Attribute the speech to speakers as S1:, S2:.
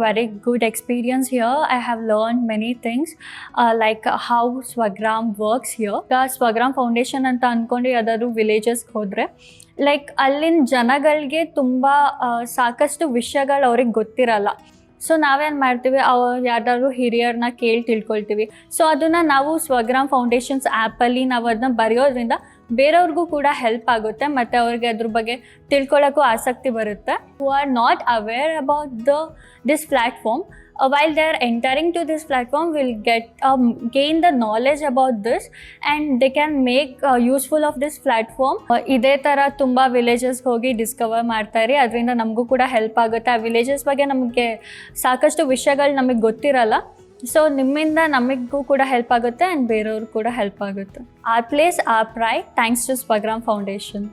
S1: very good experience here. I have learned many things like how Swagram works here. Swagram foundation ಅಂತ ಅಂದ್ಕೊಂಡು ಯಾವ್ದಾದ್ರು ವಿಲೇಜಸ್ಗೆ ಹೋದರೆ like ಅಲ್ಲಿನ ಜನಗಳಿಗೆ ತುಂಬ ಸಾಕಷ್ಟು ವಿಷಯಗಳು ಅವ್ರಿಗೆ ಗೊತ್ತಿರಲ್ಲ. ಸೊ ನಾವೇನು ಮಾಡ್ತೀವಿ, ಯಾವ್ದಾದ್ರು ಹಿರಿಯರನ್ನ ಕೇಳಿ ತಿಳ್ಕೊಳ್ತೀವಿ. ಸೊ ಅದನ್ನು ನಾವು ಸ್ವಗ್ರಾಮ್ ಫೌಂಡೇಶನ್ಸ್ ಆ್ಯಪಲ್ಲಿ ನಾವು ಅದನ್ನ ಬರೆಯೋದ್ರಿಂದ ಬೇರೆಯವ್ರಿಗೂ ಕೂಡ ಹೆಲ್ಪ್ ಆಗುತ್ತೆ ಮತ್ತು ಅವ್ರಿಗೆ ಅದ್ರ ಬಗ್ಗೆ ತಿಳ್ಕೊಳ್ಳೋಕ್ಕೂ ಆಸಕ್ತಿ ಬರುತ್ತೆ. Who are not aware about this platform, while they are entering to this platform will gain the knowledge about this and they can make useful of this platform. ಇದೇ ಥರ ತುಂಬ ವಿಲೇಜಸ್ಗೆ ಹೋಗಿ ಡಿಸ್ಕವರ್ ಮಾಡ್ತಾರೆ, ಅದರಿಂದ ನಮಗೂ ಕೂಡ ಹೆಲ್ಪ್ ಆಗುತ್ತೆ. ಆ ವಿಲೇಜಸ್ ಬಗ್ಗೆ ನಮಗೆ ಸಾಕಷ್ಟು ವಿಷಯಗಳು ನಮಗೆ ಗೊತ್ತಿರಲ್ಲ. ಸೊ ನಿಮ್ಮಿಂದ ನಮಗೂ ಕೂಡ ಹೆಲ್ಪ್ ಆಗುತ್ತೆ ಆ್ಯಂಡ್ ಬೇರೆಯವ್ರಿಗೂ ಕೂಡ ಹೆಲ್ಪ್ ಆಗುತ್ತೆ. Our place our pride thanks to Swagram foundation.